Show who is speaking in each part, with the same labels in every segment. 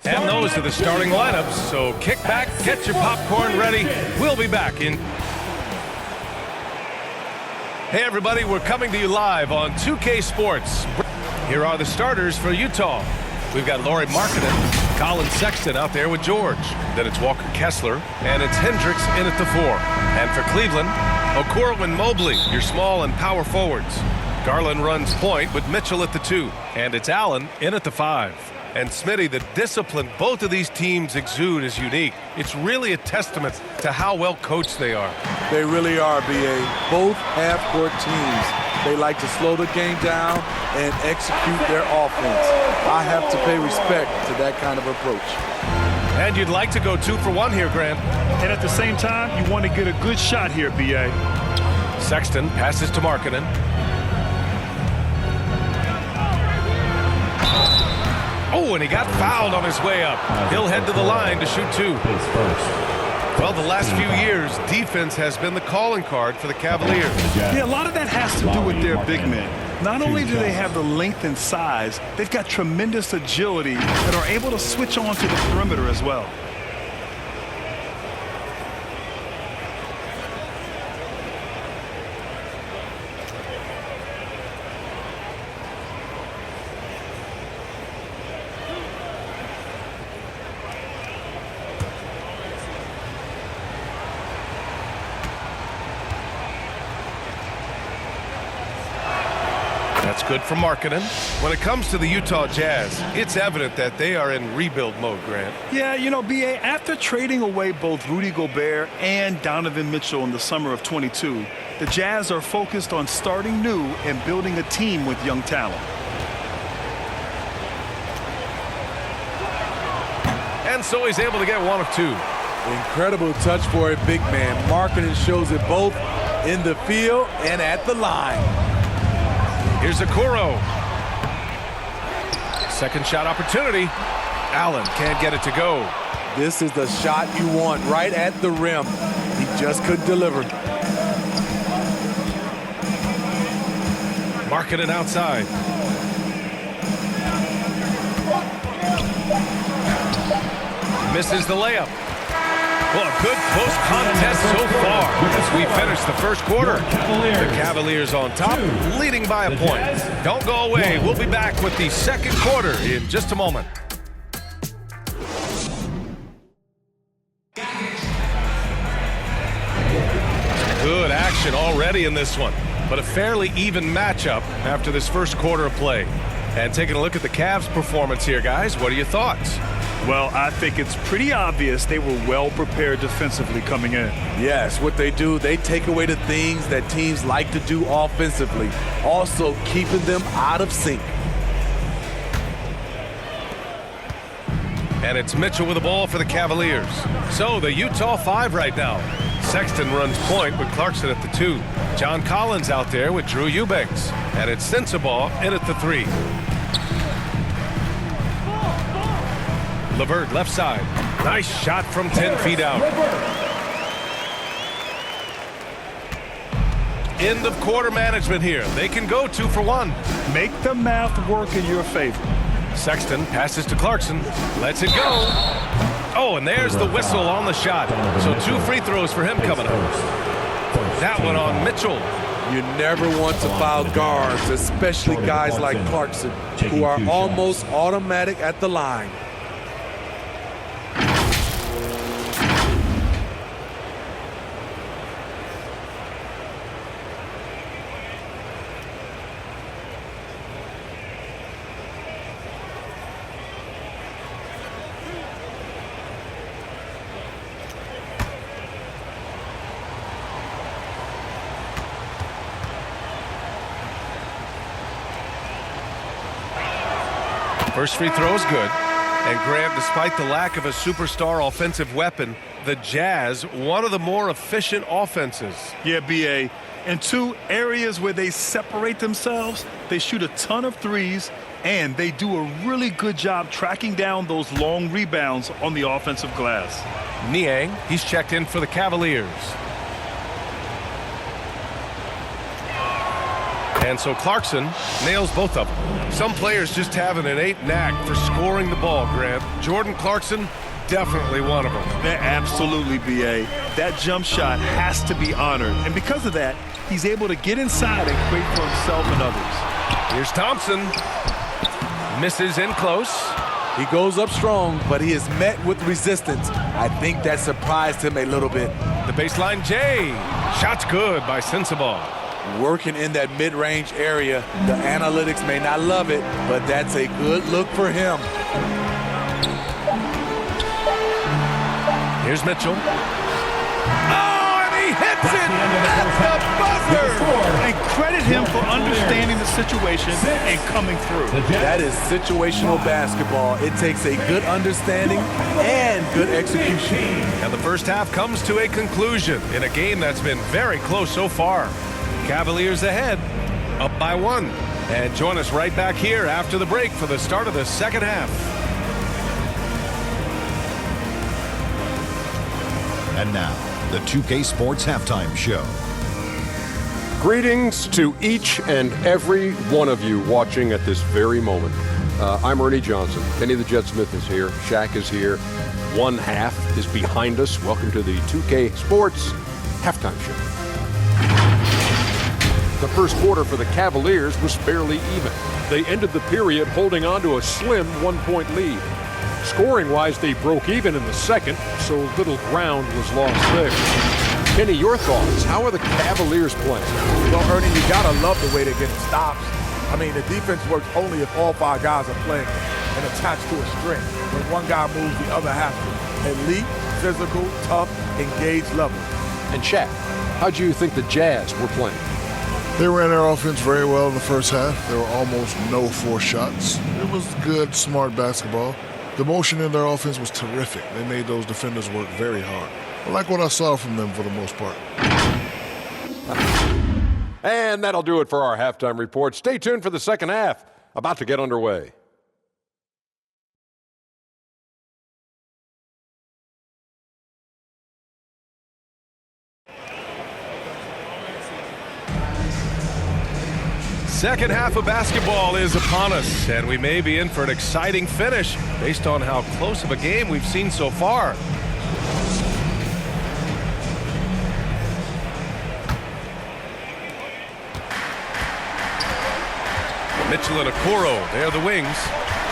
Speaker 1: And those are the starting lineups, so kick back, get your popcorn ready. We'll be back in. Hey everybody, we're coming to you live on 2K Sports. Here are the starters for Utah. We've got Lauri Markkanen, Colin Sexton out there with George. Then it's Walker Kessler, and it's Hendricks in at the 4. And for Cleveland, Okoro and Mobley, your small and power forwards. Garland runs point with Mitchell at the 2. And it's Allen in at the 5. And Smitty, the discipline both of these teams exude is unique. It's really a testament to how well coached they are.
Speaker 2: They really are, B.A. Both half-court teams. They like to slow the game down and execute their offense. I have to pay respect to that kind of approach.
Speaker 1: And you'd like to go 2 for 1 here, Grant.
Speaker 3: And at the same time, you want to get a good shot here, B.A.
Speaker 1: Sexton passes to Markkanen. Oh, and he got fouled on his way up. He'll head to the line to shoot 2. Well, the last few years, defense has been the calling card for the Cavaliers.
Speaker 3: Yeah, a lot of that has to do with their big men. Not only do they have the length and size, they've got tremendous agility and are able to switch on to the perimeter as well.
Speaker 1: That's good for Markkanen. When it comes to the Utah Jazz, it's evident that they are in rebuild mode, Grant.
Speaker 3: Yeah, you know, B.A., after trading away both Rudy Gobert and Donovan Mitchell in the summer of 22, the Jazz are focused on starting new and building a team with young talent.
Speaker 1: And so he's able to get 1 of 2.
Speaker 2: Incredible touch for a big man. Markkanen shows it both in the field and at the line.
Speaker 1: Here's Okoro. Second shot opportunity. Allen can't get it to go.
Speaker 2: This is the shot you want right at the rim. He just couldn't deliver.
Speaker 1: Markkanen outside. Misses the layup. Well, a good close contest so far as we finish the first quarter. The Cavaliers on top, leading by a point. Don't go away. We'll be back with the second quarter in just a moment. Good action already in this one, but a fairly even matchup after this first quarter of play. And taking a look at the Cavs' performance here, guys, what are your thoughts?
Speaker 3: Well, I think it's pretty obvious they were well prepared defensively coming in.
Speaker 2: Yes, what they do, they take away the things that teams like to do offensively, also keeping them out of sync.
Speaker 1: And it's Mitchell with the ball for the Cavaliers. So the Utah 5 right now. Sexton runs point with Clarkson at the 2. John Collins out there with Drew Eubanks. And it's Sensabaugh in at the 3. LeVert left side. Nice shot from 10 feet out. End of quarter management here. They can go 2 for 1.
Speaker 3: Make the math work in your favor.
Speaker 1: Sexton passes to Clarkson. Lets it go. Oh, and there's the whistle on the shot. So 2 free throws for him coming up. That one on Mitchell.
Speaker 2: You never want to foul guards, especially guys like Clarkson, who are almost automatic at the line.
Speaker 1: First free throw is good. And Grant, despite the lack of a superstar offensive weapon, the Jazz, one of the more efficient offenses.
Speaker 3: Yeah, B.A. In 2 areas where they separate themselves, they shoot a ton of threes, and they do a really good job tracking down those long rebounds on the offensive glass.
Speaker 1: Niang, he's checked in for the Cavaliers. And so Clarkson nails both of them. Some players just have an innate knack for scoring the ball, Grant. Jordan Clarkson, definitely one of them.
Speaker 3: Yeah, absolutely, B.A. That jump shot has to be honored. And because of that, he's able to get inside and create for himself and others.
Speaker 1: Here's Thompson. Misses in close.
Speaker 2: He goes up strong, but he is met with resistance. I think that surprised him a little bit.
Speaker 1: The baseline J. Shot's good by Sensabaugh.
Speaker 2: Working in that mid-range area. The analytics may not love it, but that's a good look for him.
Speaker 1: Here's Mitchell. Oh, and he hits it at the buzzer!
Speaker 3: And credit him for understanding the situation and coming through.
Speaker 2: That is situational basketball. It takes a good understanding and good execution.
Speaker 1: And the first half comes to a conclusion in a game that's been very close so far. Cavaliers ahead, up by 1. And join us right back here after the break for the start of the second half.
Speaker 4: And now, the 2K Sports Halftime Show.
Speaker 5: Greetings to each and every one of you watching at this very moment. I'm Ernie Johnson. Kenny the Jet Smith is here. Shaq is here. One half is behind us. Welcome to the 2K Sports Halftime Show. The first quarter for the Cavaliers was fairly even. They ended the period holding on to a slim 1-point lead. Scoring-wise, they broke even in the second, so little ground was lost there. Kenny, your thoughts? How are the Cavaliers playing?
Speaker 6: Well, Ernie, you got to love the way they're getting stops. I mean, the defense works only if all 5 guys are playing and attached to a string. When one guy moves, the other has to. Elite, physical, tough, engaged level.
Speaker 5: And Shaq, how do you think the Jazz were playing?
Speaker 7: They ran their offense very well in the first half. There were almost no forced shots. It was good, smart basketball. The motion in their offense was terrific. They made those defenders work very hard. I like what I saw from them for the most part.
Speaker 5: And that'll do it for our halftime report. Stay tuned for the second half, about to get underway.
Speaker 1: Second half of basketball is upon us, and we may be in for an exciting finish based on how close of a game we've seen so far. Mitchell and Okoro, they're the wings,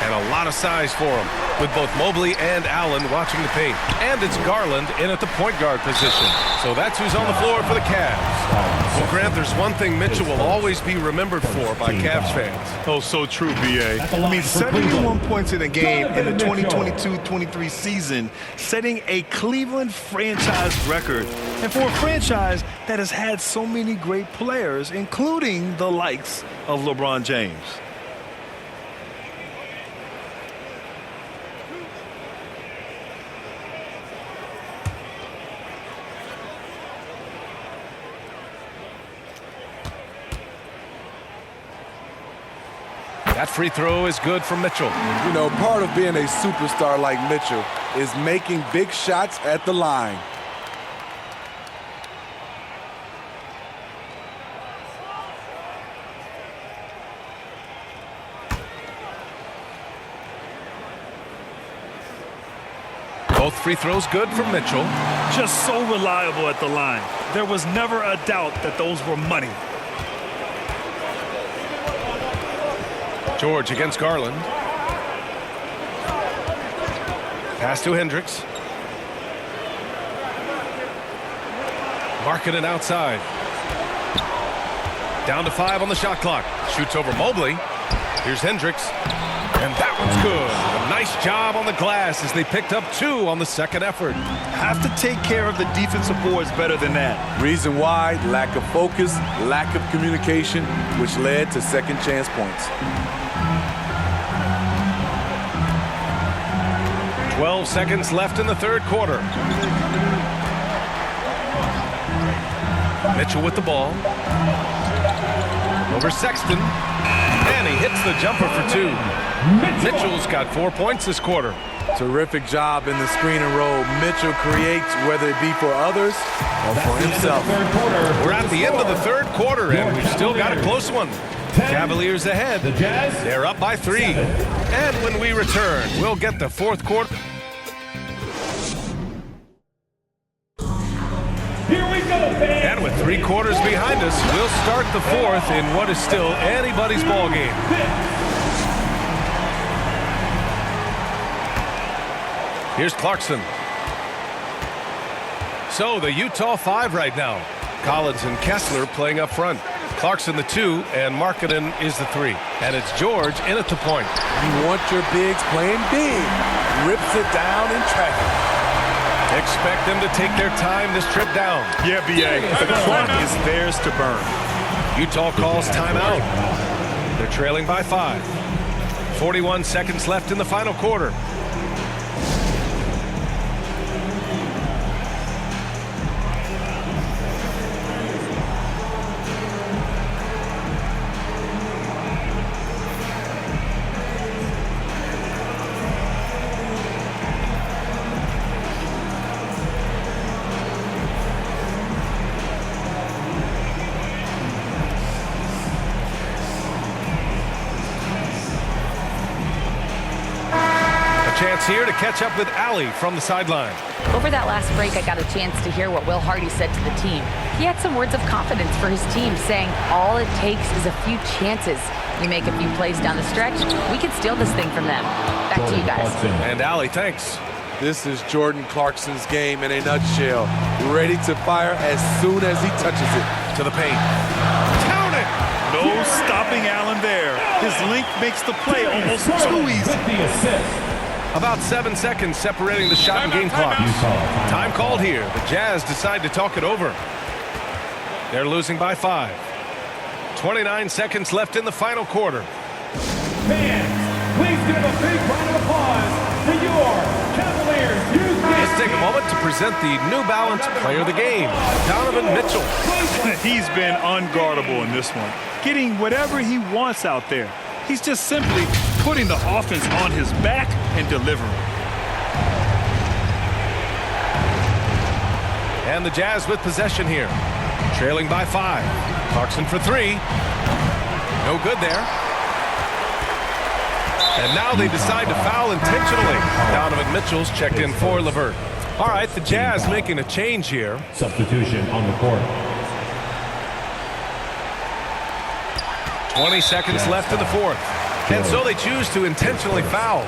Speaker 1: and a lot of size for them, with both Mobley and Allen watching the paint. And it's Garland in at the point guard position. So that's who's on the floor for the Cavs. Well, Grant, there's one thing Mitchell will always be remembered for by Cavs fans.
Speaker 3: Oh, so true, B.A. I mean, 71 points in a game in the 2022-23 season, setting a Cleveland franchise record. And for a franchise that has had so many great players, including the likes of LeBron James.
Speaker 1: That free throw is good from Mitchell.
Speaker 2: You know, part of being a superstar like Mitchell is making big shots at the line.
Speaker 1: Both free throws good from Mitchell.
Speaker 3: Just so reliable at the line. There was never a doubt that those were money.
Speaker 1: George against Garland. Pass to Hendricks. Marking it outside. Down to 5 on the shot clock. Shoots over Mobley. Here's Hendricks. And that one's good. A nice job on the glass as they picked up 2 on the second effort.
Speaker 3: Have to take care of the defensive boards better than that.
Speaker 2: Reason why, lack of focus, lack of communication, which led to second chance points.
Speaker 1: 12 seconds left in the third quarter. Mitchell with the ball. Over Sexton. And he hits the jumper for 2. Mitchell's got 4 points this quarter.
Speaker 2: Terrific job in the screen and roll. Mitchell creates, whether it be for others or for himself.
Speaker 1: We're at the end of the third quarter, and we've still got a close one. Cavaliers ahead. They're up by 3. And when we return, we'll get the fourth quarter. And with 3 quarters behind us, we'll start the fourth in what is still anybody's ball game. Here's Clarkson. So the Utah 5 right now. Collins and Kessler playing up front. Clarkson the 2, and Markkanen is the 3. And it's George in at the point.
Speaker 2: You want your bigs playing big. Rips it down in traffic.
Speaker 1: Expect them to take their time this trip down.
Speaker 3: Yeah, B.A. The clock is theirs to burn.
Speaker 1: Utah calls timeout. They're trailing by 5. 41 seconds left in the final quarter. Chance here to catch up with Allie from the sideline.
Speaker 8: Over that last break, I got a chance to hear what Will Hardy said to the team. He had some words of confidence for his team, saying all it takes is a few chances. We make a few plays down the stretch, we can steal this thing from them. Back to you guys.
Speaker 1: And Allie, thanks.
Speaker 2: This is Jordan Clarkson's game in a nutshell. Ready to fire as soon as he touches it.
Speaker 1: To the paint. Count it!
Speaker 3: No stopping Allen there. His length makes the play almost too easy.
Speaker 1: About 7 seconds separating the shot and game clock. Time called here. The Jazz decide to talk it over. They're losing by 5. 29 seconds left in the final quarter.
Speaker 9: Fans, please give a big round of applause to your Cavaliers.
Speaker 1: Let's take a moment to present the New Balance Player of the Game, Donovan Mitchell.
Speaker 3: He's been unguardable in this one, getting whatever he wants out there. He's just simply putting the offense on his back and delivering.
Speaker 1: And the Jazz with possession here. Trailing by 5. Clarkson for 3. No good there. And now they decide to foul intentionally. Donovan Mitchell's checked in for LeVert. All right, the Jazz making a change here.
Speaker 9: Substitution on the court.
Speaker 1: 20 seconds left in the fourth. And so they choose to intentionally foul.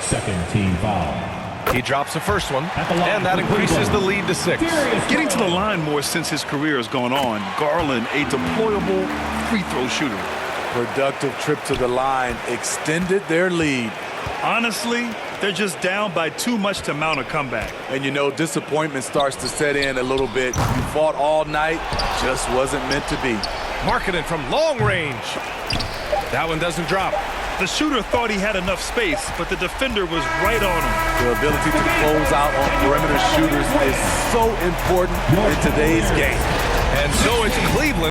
Speaker 9: Second team foul.
Speaker 1: He drops the first one, and that increases the lead to 6.
Speaker 3: Getting to the line more since his career has gone on. Garland, a deployable free throw shooter.
Speaker 2: Productive trip to the line extended their lead.
Speaker 3: Honestly, they're just down by too much to mount a comeback.
Speaker 2: And you know, disappointment starts to set in a little bit. You fought all night, just wasn't meant to be.
Speaker 1: Markkanen from long range. That one doesn't drop.
Speaker 3: The shooter thought he had enough space, but the defender was right on him.
Speaker 2: The ability to close out on perimeter shooters is so important in today's game.
Speaker 1: And so it's Cleveland.